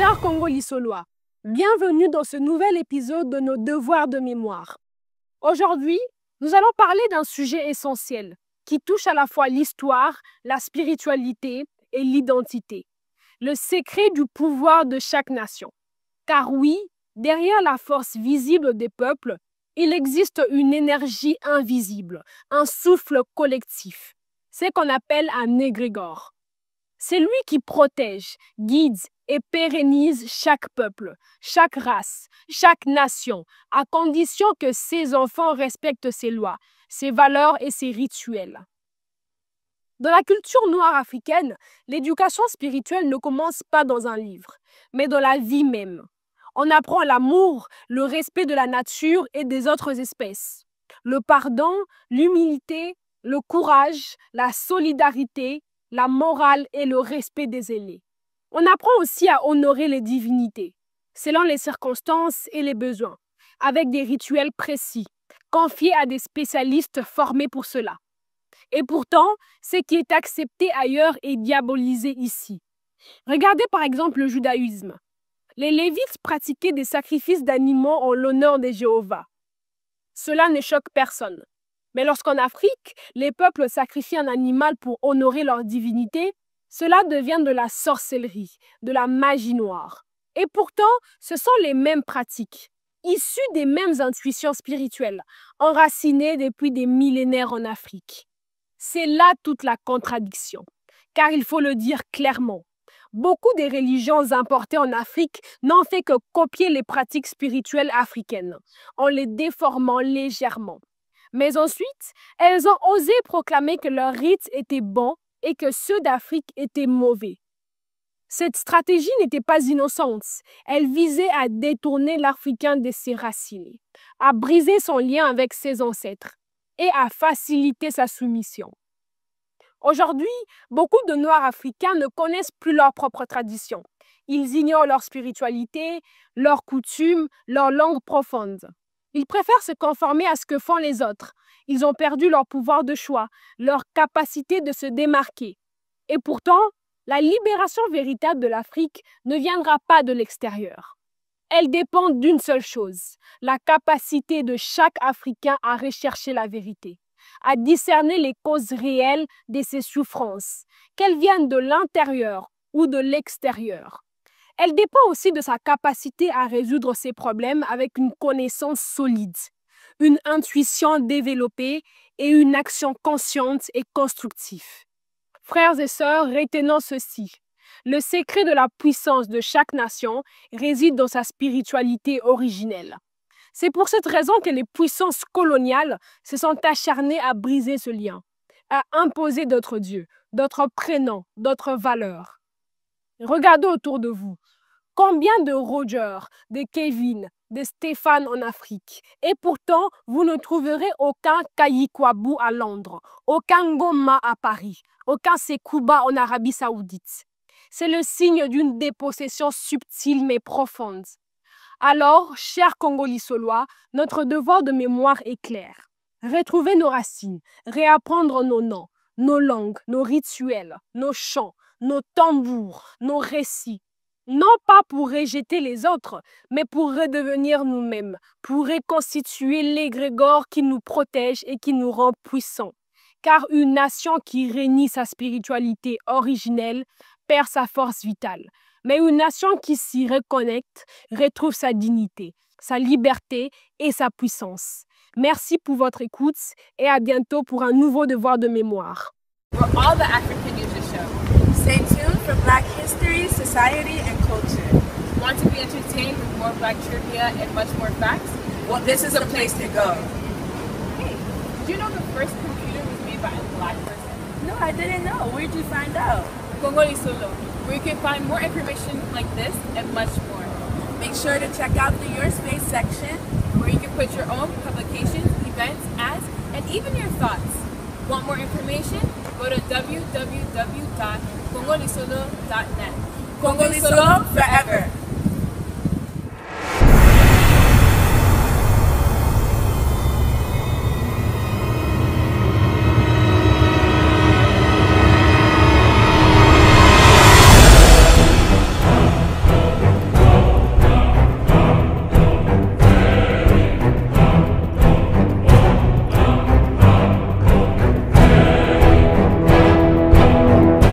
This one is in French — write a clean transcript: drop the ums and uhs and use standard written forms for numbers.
Chers Congo-Lissolois, bienvenue dans ce nouvel épisode de nos devoirs de mémoire. Aujourd'hui, nous allons parler d'un sujet essentiel qui touche à la fois l'histoire, la spiritualité et l'identité. Le secret du pouvoir de chaque nation. Car oui, derrière la force visible des peuples, il existe une énergie invisible, un souffle collectif. C'est qu'on appelle un égrégore. C'est lui qui protège, guide et pérennise chaque peuple, chaque race, chaque nation, à condition que ses enfants respectent ses lois, ses valeurs et ses rituels. Dans la culture noire africaine, l'éducation spirituelle ne commence pas dans un livre, mais dans la vie même. On apprend l'amour, le respect de la nature et des autres espèces, le pardon, l'humilité, le courage, la solidarité, la morale et le respect des aînés. On apprend aussi à honorer les divinités, selon les circonstances et les besoins, avec des rituels précis, confiés à des spécialistes formés pour cela. Et pourtant, ce qui est accepté ailleurs est diabolisé ici. Regardez par exemple le judaïsme. Les Lévites pratiquaient des sacrifices d'animaux en l'honneur de Jéhovah. Cela ne choque personne. Mais lorsqu'en Afrique, les peuples sacrifient un animal pour honorer leur divinité, cela devient de la sorcellerie, de la magie noire. Et pourtant, ce sont les mêmes pratiques, issues des mêmes intuitions spirituelles, enracinées depuis des millénaires en Afrique. C'est là toute la contradiction, car il faut le dire clairement. Beaucoup des religions importées en Afrique n'ont fait que copier les pratiques spirituelles africaines, en les déformant légèrement. Mais ensuite, elles ont osé proclamer que leurs rites étaient bons et que ceux d'Afrique étaient mauvais. Cette stratégie n'était pas innocente. Elle visait à détourner l'Africain de ses racines, à briser son lien avec ses ancêtres et à faciliter sa soumission. Aujourd'hui, beaucoup de Noirs africains ne connaissent plus leur propre tradition. Ils ignorent leur spiritualité, leurs coutumes, leur langue profonde. Ils préfèrent se conformer à ce que font les autres. Ils ont perdu leur pouvoir de choix, leur capacité de se démarquer. Et pourtant, la libération véritable de l'Afrique ne viendra pas de l'extérieur. Elle dépend d'une seule chose, la capacité de chaque Africain à rechercher la vérité, à discerner les causes réelles de ses souffrances, qu'elles viennent de l'intérieur ou de l'extérieur. Elle dépend aussi de sa capacité à résoudre ses problèmes avec une connaissance solide, une intuition développée et une action consciente et constructive. Frères et sœurs, retenons ceci. Le secret de la puissance de chaque nation réside dans sa spiritualité originelle. C'est pour cette raison que les puissances coloniales se sont acharnées à briser ce lien, à imposer d'autres dieux, d'autres prénoms, d'autres valeurs. Regardez autour de vous. Combien de Roger, de Kevin, de Stéphane en Afrique? Et pourtant, vous ne trouverez aucun Kayikwabu à Londres, aucun Ngoma à Paris, aucun Sekouba en Arabie Saoudite. C'est le signe d'une dépossession subtile mais profonde. Alors, chers Congo-Lissolois, notre devoir de mémoire est clair. Retrouver nos racines, réapprendre nos noms, nos langues, nos rituels, nos chants, nos tambours, nos récits. Non pas pour rejeter les autres, mais pour redevenir nous-mêmes, pour reconstituer l'égrégore qui nous protège et qui nous rend puissants. Car une nation qui réunit sa spiritualité originelle perd sa force vitale. Mais une nation qui s'y reconnecte retrouve sa dignité, sa liberté et sa puissance. Merci pour votre écoute et à bientôt pour un nouveau devoir de mémoire. For all the African News Show. Stay tuned for Black history, society, and culture. Want to be entertained with more Black trivia and much more facts? Well, this is a place to go. Hey, did you know the first computer was made by a Black person? No, I didn't know. Where'd you find out? Congo-Lissolo, where you can find more information like this and much more. Make sure to check out the Your Space section, where you can put your own publications, events, ads, and even your thoughts. Want more information? Go to www.congolissolo.net. Congo-Lissolo forever.